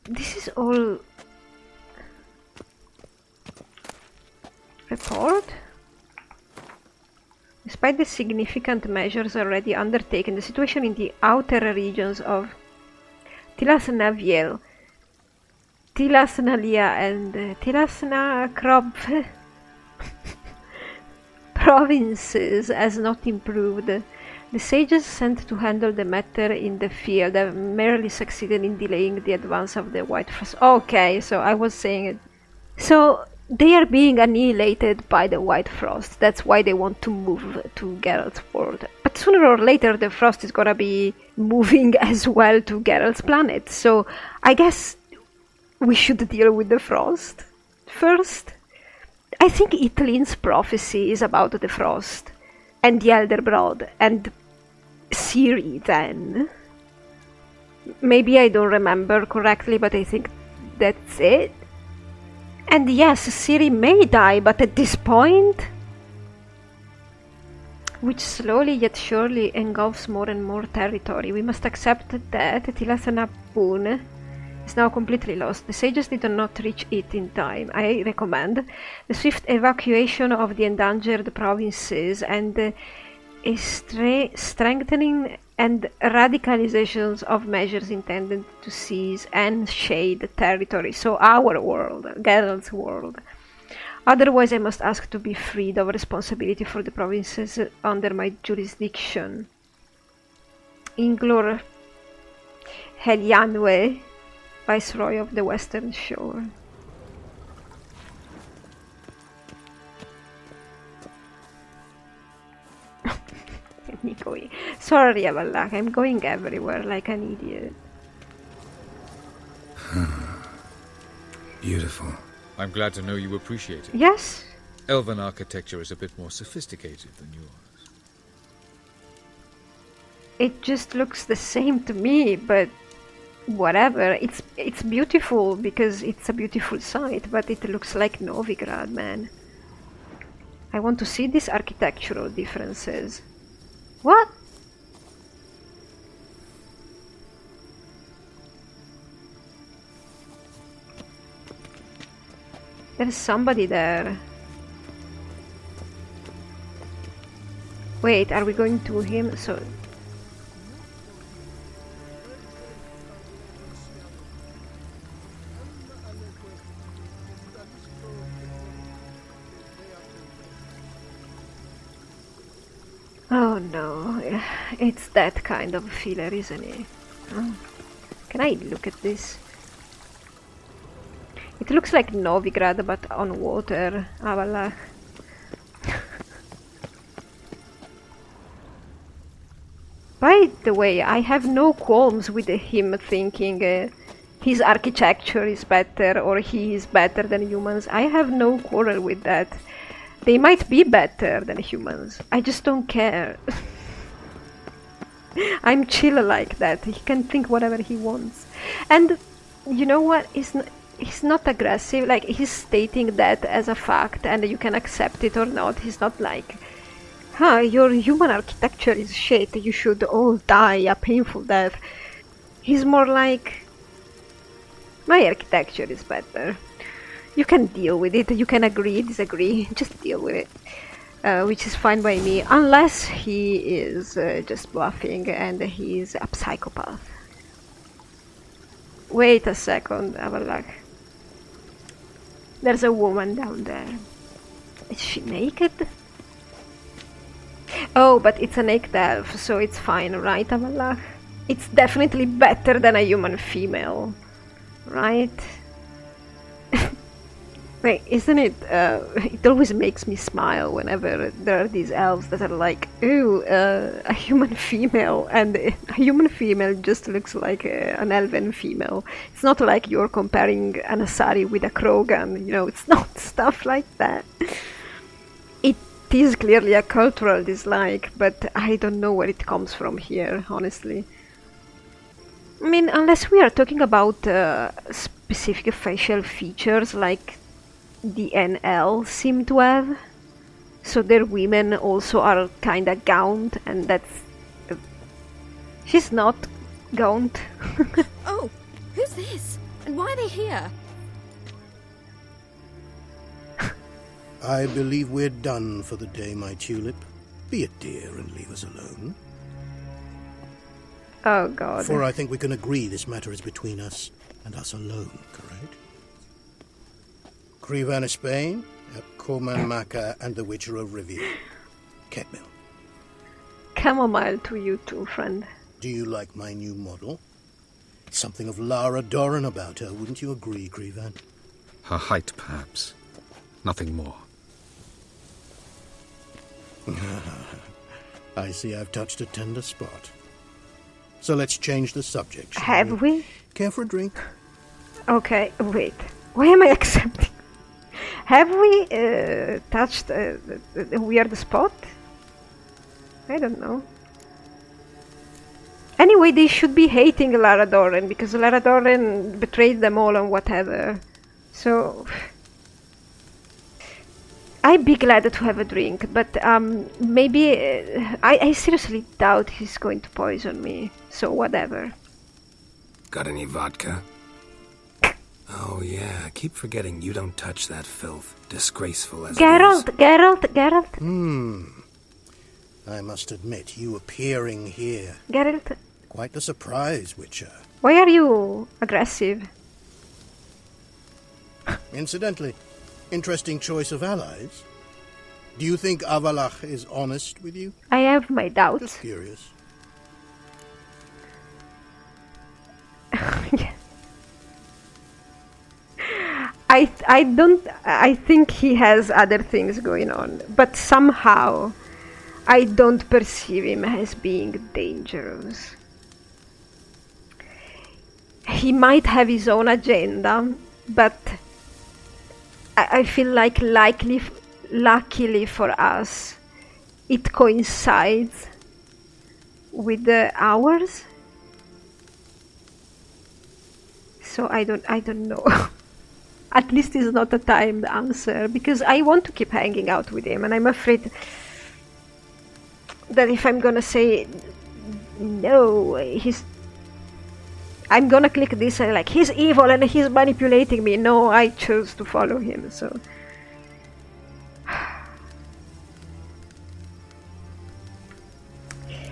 This is all... Report? Despite the significant measures already undertaken, the situation in the outer regions of Tilasnaviel, Tilasnalia and Tilasnakrop provinces has not improved. The sages sent to handle the matter in the field have merely succeeded in delaying the advance of the White Frost. Okay, so I was saying it. So they are being annihilated by the White Frost. That's why they want to move to Geralt's world. But sooner or later the Frost is gonna be moving as well to Geralt's planet. So I guess we should deal with the Frost first. I think Itlin's prophecy is about the Frost and the Elder Brood and Ciri then. Maybe I don't remember correctly, but I think that's it. And yes, Ciri may die, but at this point, which slowly yet surely engulfs more and more territory, we must accept that Tilasanapun is now completely lost. The sages did not reach it in time. I recommend the swift evacuation of the endangered provinces and a strengthening and radicalizations of measures intended to seize and shade territory. So our world, Geralt's world. Otherwise I must ask to be freed of responsibility for the provinces under my jurisdiction. Inglor Helianwe, Viceroy of the Western Shore. Sorry, Avalak, I'm going everywhere like an idiot. Beautiful. I'm glad to know you appreciate it. Yes? Elven architecture is a bit more sophisticated than yours. It just looks the same to me, but whatever. It's beautiful because it's a beautiful site, but it looks like Novigrad, man. I want to see these architectural differences. What? There's somebody there. Wait, are we going to him? So... Oh no, it's that kind of filler, isn't it? Oh. Can I look at this? It looks like Novigrad, but on water. Avalach. By the way, I have no qualms with him thinking his architecture is better or he is better than humans. I have no quarrel with that. They might be better than humans. I just don't care. I'm chill like that. He can think whatever he wants. And you know what? He's not aggressive. Like, he's stating that as a fact and you can accept it or not. He's not like, your human architecture is shit. You should all die a painful death. He's more like, my architecture is better. You can deal with it, you can agree, disagree, just deal with it. Which is fine by me, unless he is just bluffing and he's a psychopath. Wait a second, Avalak. There's a woman down there. Is she naked? Oh, but it's a naked elf, so it's fine, right, Avalak? It's definitely better than a human female, right? Wait, isn't it, it always makes me smile whenever there are these elves that are like, ooh, a human female, and a human female just looks like an elven female. It's not like you're comparing an Asari with a Krogan, you know, it's not stuff like that. It is clearly a cultural dislike, but I don't know where it comes from here, honestly. I mean, unless we are talking about specific facial features like the NL seem to have, so their women also are kinda gaunt, and that's... she's not gaunt. Oh, who's this? Why are they here? I believe we're done for the day, my tulip. Be a dear and leave us alone. Oh god. For I think we can agree this matter is between us and us alone, correct? Krivan of Spain, Koman Maka, and the Witcher of Rivia. Ketmil. Chamomile to you too, friend. Do you like my new model? Something of Lara Doran about her, wouldn't you agree, Krivan? Her height, perhaps. Nothing more. I see I've touched a tender spot. So let's change the subject, shall Have we? Care for a drink? Okay, wait. Why am I accepting? Have we touched a weird spot? I don't know. Anyway, they should be hating Lara Doran because Lara Doran betrayed them all and whatever. So I'd be glad to have a drink, but maybe I seriously doubt he's going to poison me. So whatever. Got any vodka? Oh yeah, keep forgetting you don't touch that filth. Disgraceful as Geralt, it is. Geralt. I must admit, you appearing here, Geralt, quite the surprise, Witcher. why are you aggressive? Incidentally, interesting choice of allies. Do you think Avalach is honest with you? I have my doubts. Just curious. I think he has other things going on, but somehow I don't perceive him as being dangerous. He might have his own agenda, but I feel like luckily for us, it coincides with ours. So I don't know. At least it's not a timed answer, because I want to keep hanging out with him, and I'm afraid that if I'm gonna say no, I'm gonna click this and like, he's evil and he's manipulating me. No, I chose to follow him, so.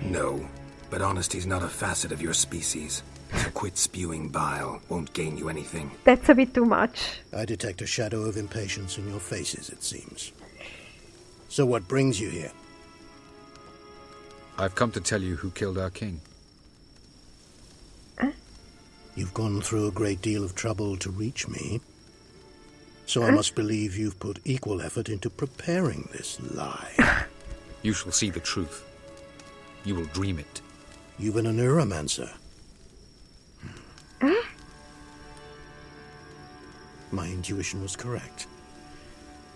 No, but honesty's not a facet of your species. So quit spewing bile. Won't gain you anything. That's a bit too much. I detect a shadow of impatience in your faces, it seems. So what brings you here? I've come to tell you who killed our king. You've gone through a great deal of trouble to reach me. So I must believe you've put equal effort into preparing this lie. You shall see the truth. You will dream it. You've been a neuromancer. My intuition was correct.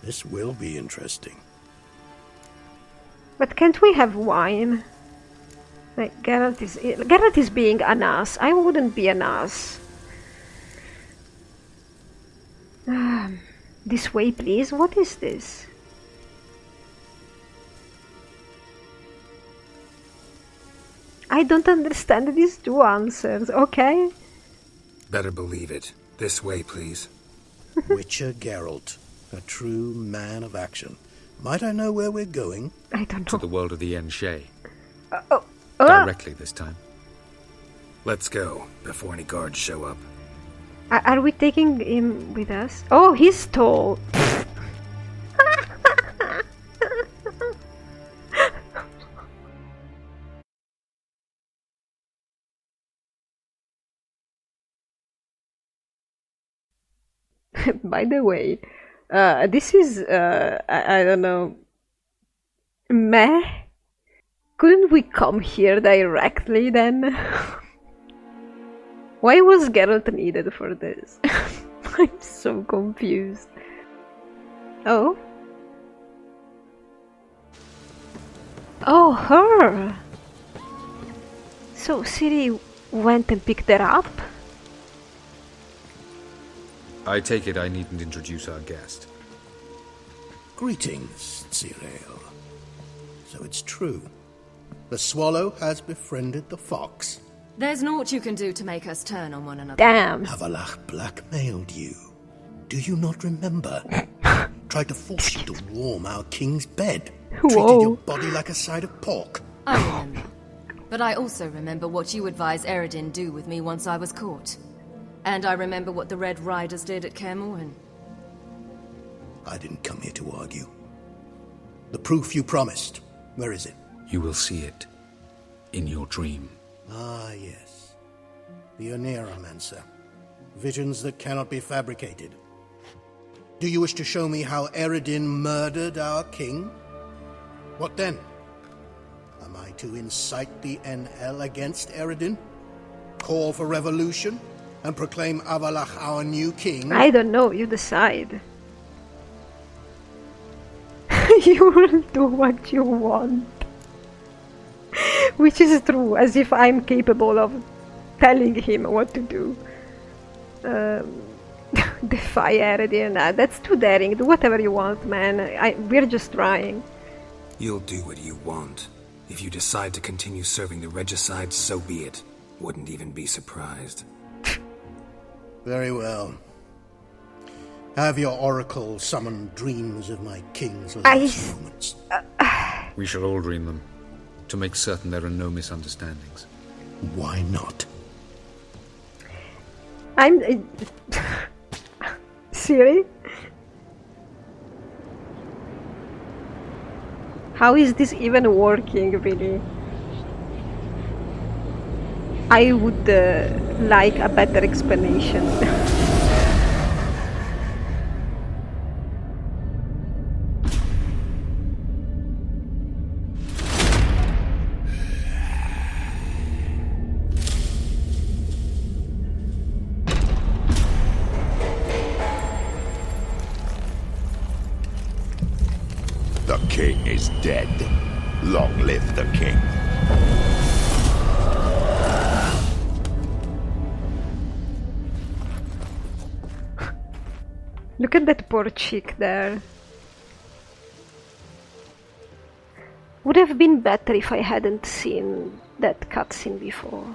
This will be interesting. But can't we have wine? Like, Geralt is being an ass. I wouldn't be an ass. This way, please. What is this? I don't understand these two answers, okay? Better believe it. This way, please. Witcher Geralt, a true man of action. Might I know where we're going? I don't To know. the world of the Enshay. Oh. Directly this time. Let's go, before any guards show up. Are we taking him with us? Oh, he's tall. By the way, this is, I don't know, meh? Couldn't we come here directly then? Why was Geralt needed for this? I'm so confused. Oh? Oh, her! So Ciri went and picked her up? I take it I needn't introduce our guest. Greetings, Cyril. So it's true. The swallow has befriended the fox. There's naught you can do to make us turn on one another. Damn. Avalach blackmailed you. Do you not remember? Tried to force you to warm our king's bed. Treated Whoa. your body like a side of pork. I remember. But I also remember what you advised Eredin do with me once I was caught. And I remember what the Red Riders did at Kaer Morhen. I didn't come here to argue. The proof you promised, where is it? You will see it in your dream. Ah, yes. The Oneiromancer. Visions that cannot be fabricated. Do you wish to show me how Eredin murdered our king? What then? Am I to incite the NL against Eredin? Call for revolution? And proclaim Avalach our new king? I don't know, you decide. You will do what you want. Which is true, as if I'm capable of telling him what to do. Defy Eredin. That's too daring. Do whatever you want, man. We're just trying. You'll do what you want. If you decide to continue serving the regicide, so be it. Wouldn't even be surprised. Very well. Have your oracle summon dreams of my king's last moments. We shall all dream them, to make certain there are no misunderstandings. Why not? I'm... Siri? How is this even working, really? I would like a better explanation. The king is dead. Long live the king. Look at that poor chick there. Would have been better if I hadn't seen that cutscene before.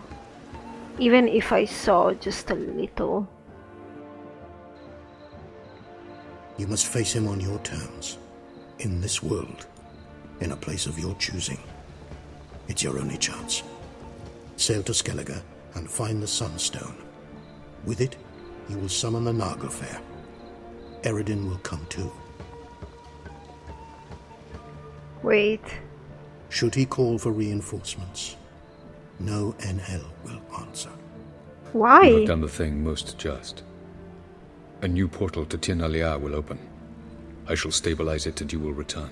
Even if I saw just a little. You must face him on your terms. In this world. In a place of your choosing. It's your only chance. Sail to Skellige and find the Sunstone. With it, you will summon the Naglfar. Eredin will come too. Wait. Should he call for reinforcements, no NL will answer. You Why? have done the thing most just. A new portal to Tir na Liar will open. I shall stabilize it and you will return.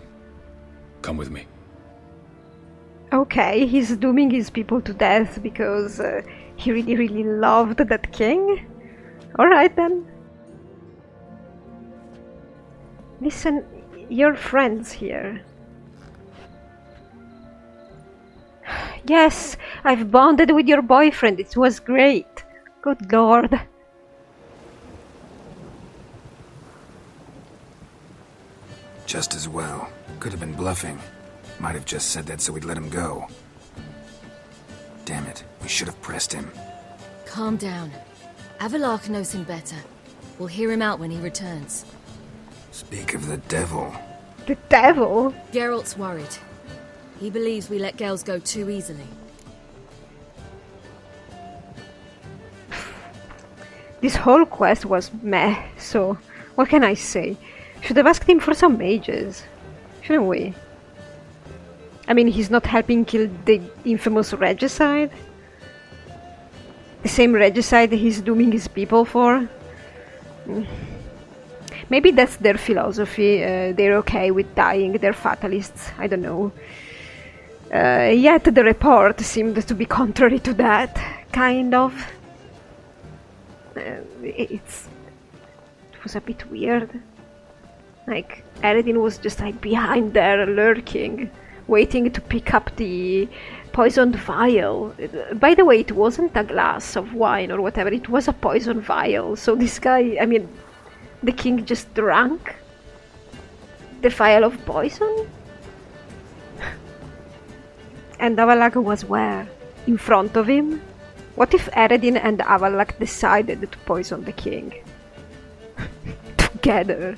Come with me. Okay, he's dooming his people to death because he really, really loved that king? Alright then. Listen, you're friends here. Yes, I've bonded with your boyfriend. It was great. Good lord. Just as well. Could have been bluffing. Might have just said that so we'd let him go. Damn it, we should have pressed him. Calm down. Avalach knows him better. We'll hear him out when he returns. Speak of the devil. The devil? Geralt's worried. He believes we let girls go too easily. This whole quest was meh, so what can I say? Should have asked him for some mages, shouldn't we? I mean, he's not helping kill the infamous regicide? The same regicide he's dooming his people for? Maybe that's their philosophy, they're okay with dying, they're fatalists, I don't know. Yet the report seemed to be contrary to that, kind of. It was a bit weird. Like, Eredin was just like behind there, lurking, waiting to pick up the poisoned vial. By the way, it wasn't a glass of wine or whatever, it was a poison vial. So this guy, I mean, the king just drank the vial of poison? And Avalach was where? In front of him? What if Eredin and Avalak decided to poison the king? Together.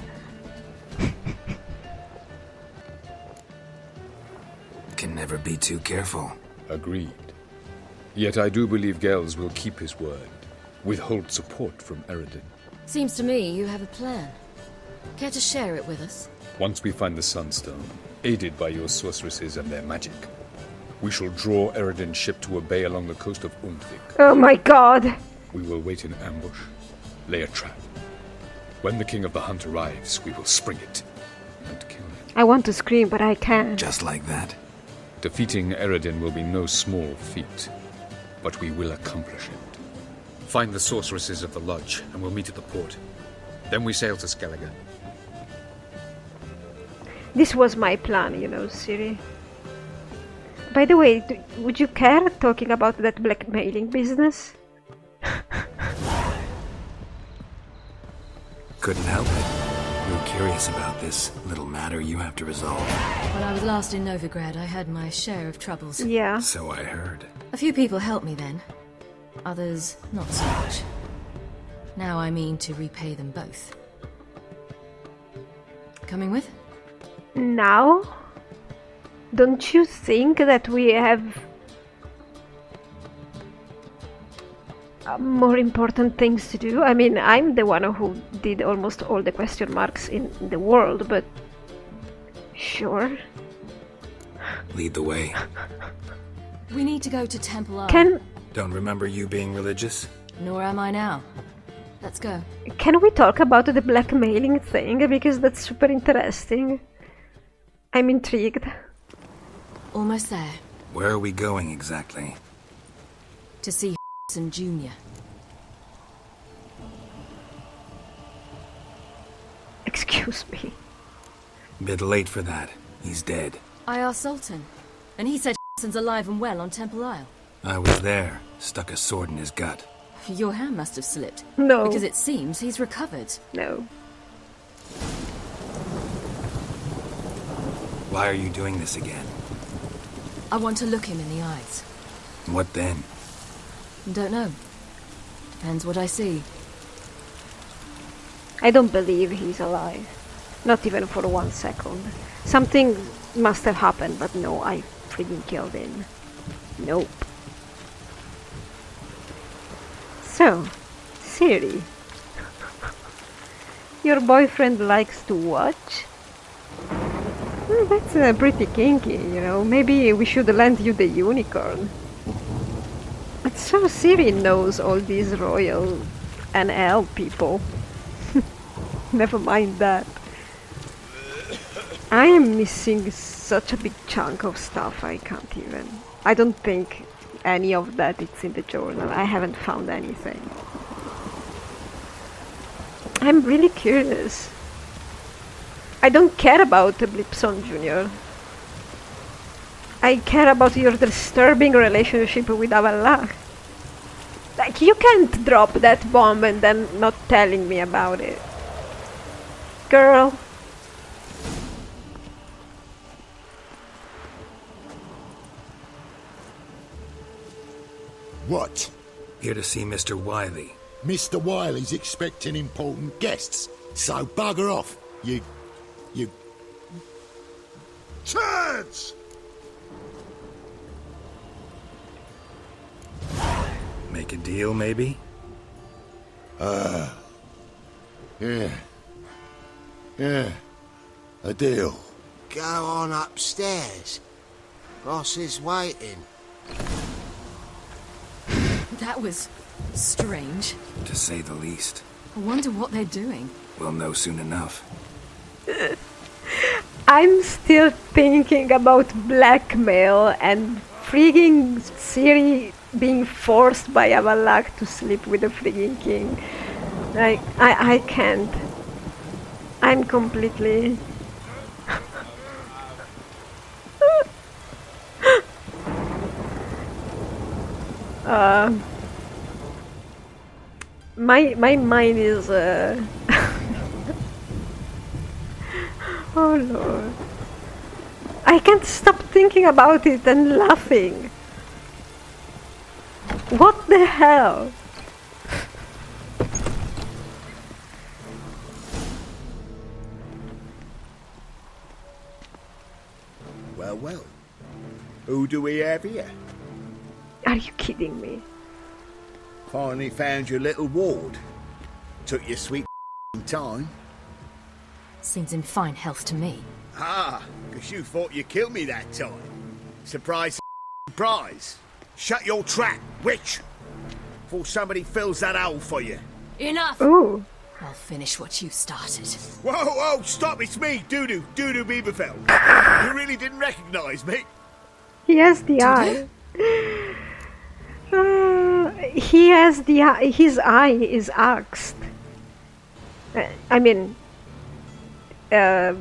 Can never be too careful. Agreed. Yet I do believe Gels will keep his word, withhold support from Eredin. Seems to me you have a plan. Care to share it with us? Once we find the Sunstone, aided by your sorceresses and their magic, we shall draw Eredin's ship to a bay along the coast of Undvik. Oh my god! We will wait in ambush, lay a trap. When the King of the Hunt arrives, we will spring it and kill him. I want to scream, but I can't. Just like that. Defeating Eredin will be no small feat, but we will accomplish it. Find the sorceresses of the lodge, and we'll meet at the port. Then we sail to Skellige. This was my plan, you know, Siri. By the way, would you care talking about that blackmailing business? Couldn't help it. We were curious about this little matter you have to resolve. When I was last in Novigrad, I had my share of troubles. Yeah. So I heard. A few people helped me then. Others, not so much. Now I mean to repay them both. Coming with? Now? Don't you think that we have more important things to do? I mean, I'm the one who did almost all the question marks in the world, but sure. Lead the way. We need to go to Temple Isle. Don't remember you being religious? Nor am I now. Let's go. Can we talk about the blackmailing thing? Because that's super interesting. I'm intrigued. Almost there. Where are we going exactly? To see and Junior. Excuse me. Bit late for that. He's dead. I asked Sultan, and he said Hassan's alive and well on Temple Isle. I was there. Stuck a sword in his gut. Your hand must have slipped. No. Because it seems he's recovered. No. Why are you doing this again? I want to look him in the eyes. What then? Don't know. Depends what I see. I don't believe he's alive. Not even for 1 second. Something must have happened, but no, I freaking killed him. Nope. So, Siri. Your boyfriend likes to watch? That's pretty kinky, you know. Maybe we should lend you the unicorn. But so Siri knows all these royal NL people. Never mind that. I am missing such a big chunk of stuff, I can't even. I don't think any of that is in the journal. I haven't found anything. I'm really curious. I don't care about Blipson Jr. I care about your disturbing relationship with Avallah. Like, you can't drop that bomb and then not telling me about it. Girl. What? Here to see Mr. Wiley. Mr. Wiley's expecting important guests, so bugger off, you... Turds! Make a deal, maybe? Yeah, a deal. Go on upstairs. Boss is waiting. That was strange. To say the least. I wonder what they're doing. We'll know soon enough. I'm still thinking about blackmail and freaking Siri being forced by Avalak to sleep with the freaking king. Like, I can't. I'm completely... my mind is oh Lord, I can't stop thinking about it and laughing. What the hell? Well, well. Who do we have here? Are you kidding me? Finally found your little ward. Took your sweet time. Seems in fine health to me. Ah, because you thought you killed me that time. Surprise, surprise. Shut your trap, witch. Before somebody fills that hole for you. Enough! Ooh. I'll finish what you started. Whoa, whoa, stop, it's me, Doodoo Beaverfell. You really didn't recognise me? He has the eye. He has the eye. His eye is axed. I mean, that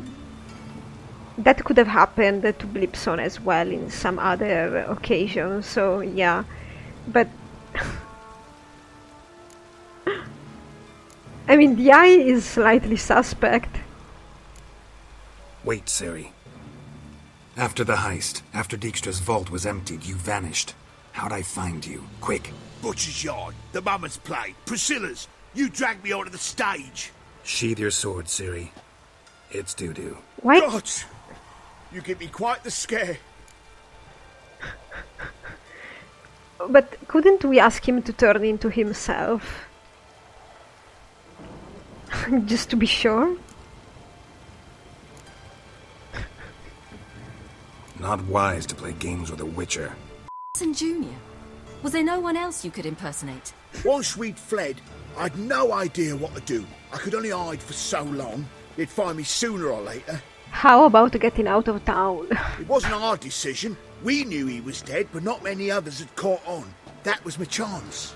could have happened to Blipson as well in some other occasion. So yeah, but I mean, the eye is slightly suspect. Wait, Ciri. After the heist, after Dijkstra's vault was emptied, you vanished. How'd I find you? Quick. Butcher's Yard, the Mummer's Play, Priscilla's. You dragged me onto the stage. Sheathe your sword, Ciri. It's Doodoo. Why? God, you give me quite the scare. But couldn't we ask him to turn into himself? Just to be sure? Not wise to play games with a witcher. And Junior. Was there no one else you could impersonate? Once we'd fled, I'd no idea what to do. I could only hide for so long. They'd find me sooner or later. How about getting out of town? It wasn't our decision. We knew he was dead, but not many others had caught on. That was my chance.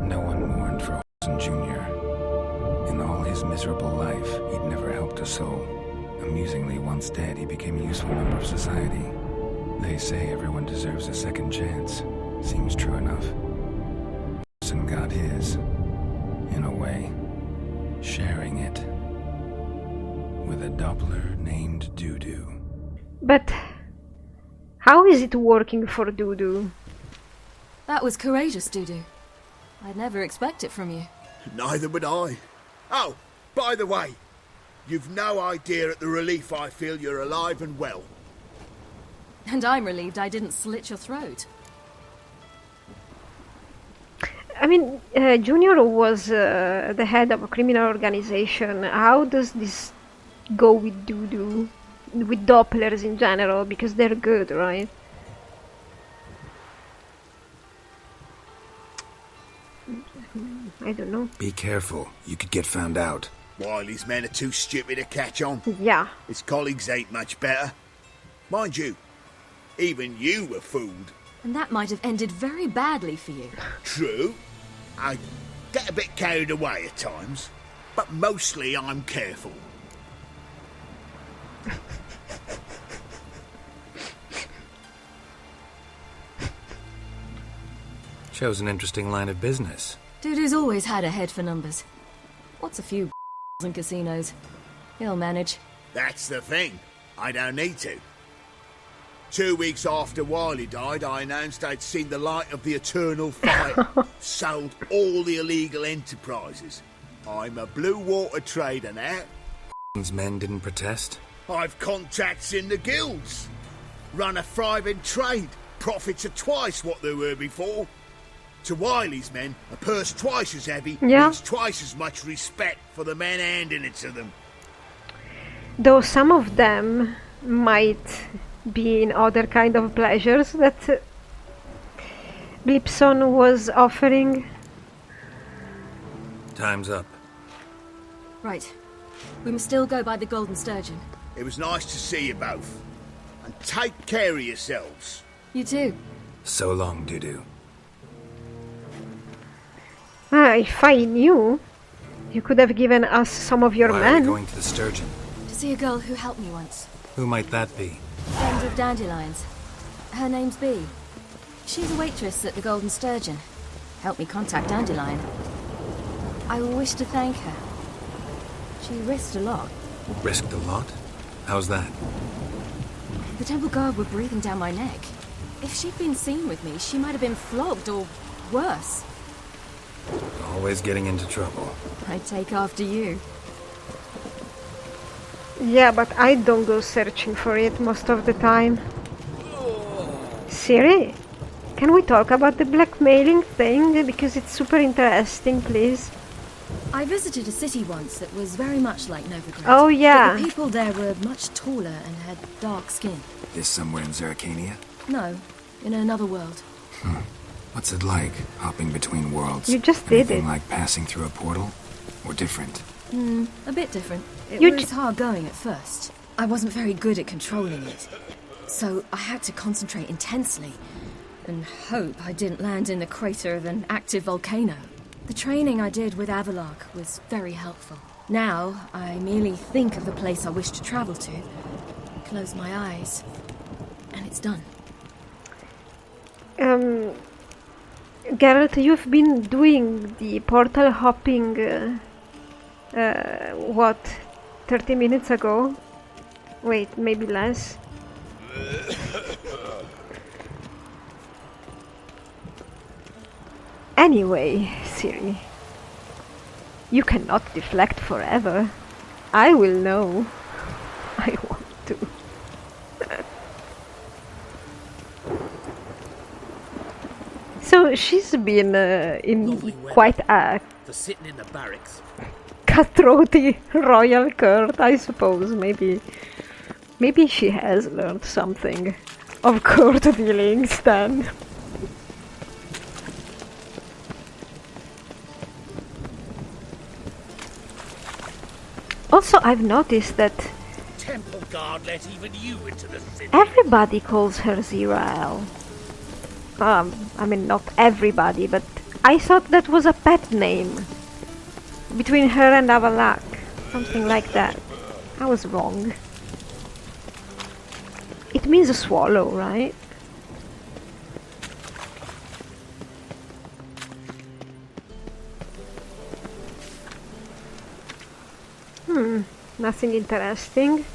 No one mourned for Olsen Jr. In all his miserable life, he'd never helped a soul. Amusingly, once dead, he became a useful member of society. They say everyone deserves a second chance. Seems true enough. Olsen got his, in a way, sharing it with a Doppler named Doodoo. But how is it working for Doodoo? That was courageous, Doodoo. I'd never expect it from you. Neither would I. Oh, by the way, you've no idea at the relief I feel you're alive and well. And I'm relieved I didn't slit your throat. I mean, Junior was the head of a criminal organization. How does this go with Doodoo? With Dopplers in general? Because they're good, right? I don't know. Be careful. You could get found out. Wiley's men are too stupid to catch on. Yeah. His colleagues ain't much better. Mind you, even you were fooled. And that might have ended very badly for you. True. I get a bit carried away at times, but mostly I'm careful. Shows an interesting line of business. Doodoo's always had a head for numbers. What's a few and casinos? He'll manage. That's the thing. I don't need to. 2 weeks after Wiley died, I announced I'd seen the light of the eternal fire. Sold all the illegal enterprises. I'm a blue water trader now. His men didn't protest? I've contacts in the guilds. Run a thriving trade. Profits are twice what they were before. To Wiley's men, a purse twice as heavy means twice as much respect for the men handing it to them. Though some of them might be in other kind of pleasures that Blipson was offering. Time's up. Right. We must still go by the Golden Sturgeon. It was nice to see you both. And take care of yourselves. You too. So long, Doodoo. If I knew, you could have given us some of your Why are men. we going to the Sturgeon? To see a girl who helped me once. Who might that be? Friend of Dandelions. Her name's Bee. She's a waitress at the Golden Sturgeon. Helped me contact Dandelion. I wish to thank her. She risked a lot. Risked a lot? How's that? The Temple Guard were breathing down my neck. If she'd been seen with me, she might have been flogged or worse. Always getting into trouble. I take after you. Yeah, but I don't go searching for it most of the time. Siri, can we talk about the blackmailing thing? Because it's super interesting, please. I visited a city once that was very much like Novigrad. Oh, yeah. But the people there were much taller and had dark skin. This somewhere in Zeracania? No, in another world. What's it like, hopping between worlds? You just did Anything it. like passing through a portal? Or different? A bit different. It You was hard going at first. I wasn't very good at controlling it. So I had to concentrate intensely and hope I didn't land in the crater of an active volcano. The training I did with Avalark was very helpful. Now, I merely think of the place I wish to travel to, close my eyes, and it's done. Geralt, you've been doing the portal hopping, what, 30 minutes ago? Wait, maybe less. Anyway, Siri, you cannot deflect forever. I will know. I want to. So she's been in Lovely weather. quite a For sitting in the barracks. cutthroaty royal court, I suppose. Maybe she has learned something of court dealings then. Also, I've noticed that Temple guard let even you into the city. everybody calls her Zirael. I mean, not everybody, but I thought that was a pet name between her and Avalak. Something like that. I was wrong. It means a swallow, right? Nothing interesting.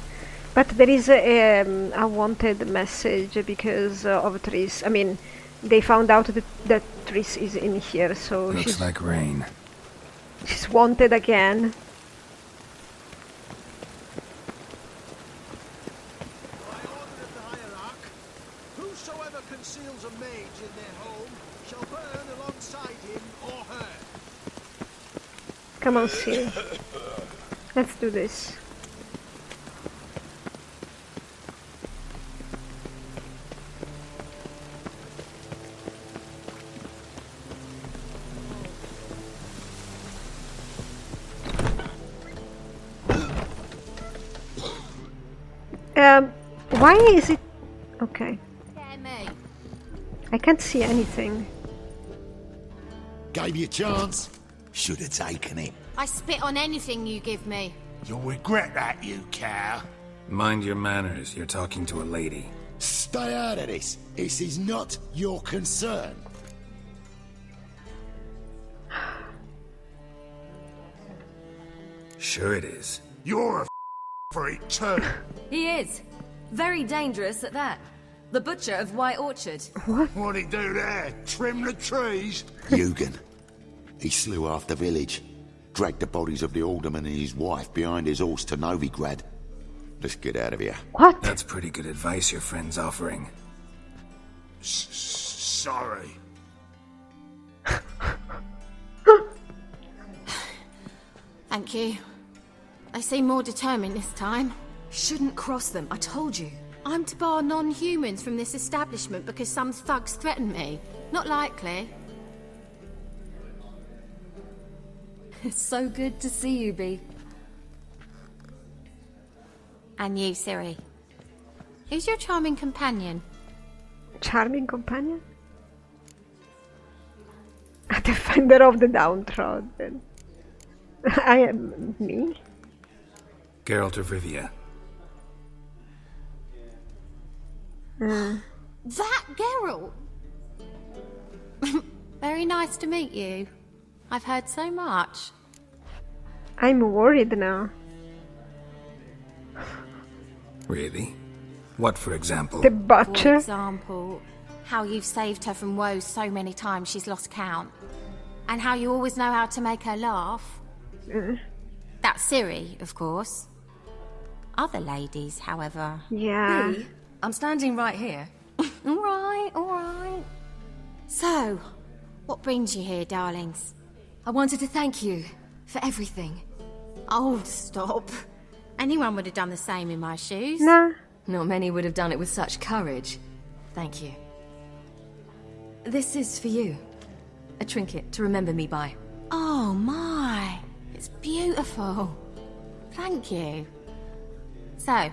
But there is a wanted message because of Triss. I mean, they found out that Triss is in here, so Looks like rain. she's wanted again. By order of the hierarch, whosoever conceals a mage in their home shall burn alongside him or her. Come on, Siri. Let's do this. Why is it... Okay. I can't see anything. Gave you a chance. Should have taken it. I spit on anything you give me. You'll regret that, you cow. Mind your manners, you're talking to a lady. Stay out of this. This is not your concern. Sure it is. You're a for it too. He is. Very dangerous at that. The butcher of White Orchard. What'd he do there? Trim the trees? Eugen. He slew half the village. Dragged the bodies of the alderman and his wife behind his horse to Novigrad. Let's get out of here. What? That's pretty good advice your friend's offering. Sorry. Thank you. They seem more determined this time. Shouldn't cross them, I told you. I'm to bar non-humans from this establishment because some thugs threaten me. Not likely. It's so good to see you, Bee. And you, Siri. Who's your charming companion? Charming companion? A defender of the downtrodden. I am me? Geralt of Rivia. That Geralt! Very nice to meet you. I've heard so much. I'm worried now. Really? What, for example? The For butcher? example, how you've saved her from woes so many times she's lost count. And how you always know how to make her laugh. That's Ciri, of course. Other ladies, however... Yeah. B, I'm standing right here. All right. So, what brings you here, darlings? I wanted to thank you for everything. Oh, stop. Anyone would have done the same in my shoes. Nah. Not many would have done it with such courage. Thank you. This is for you. A trinket to remember me by. Oh, my. It's beautiful. Thank you. So,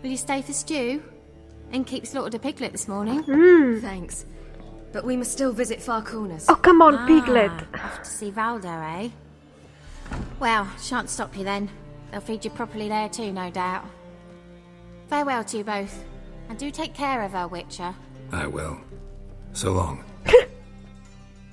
will you stay for stew? And keep slaughtered a piglet this morning? Thanks. But we must still visit Far Corners. Oh, come on, Piglet. Off to see Valdo, eh? Well, shan't stop you then. They'll feed you properly there too, no doubt. Farewell to you both. And do take care of her, Witcher. I will. So long.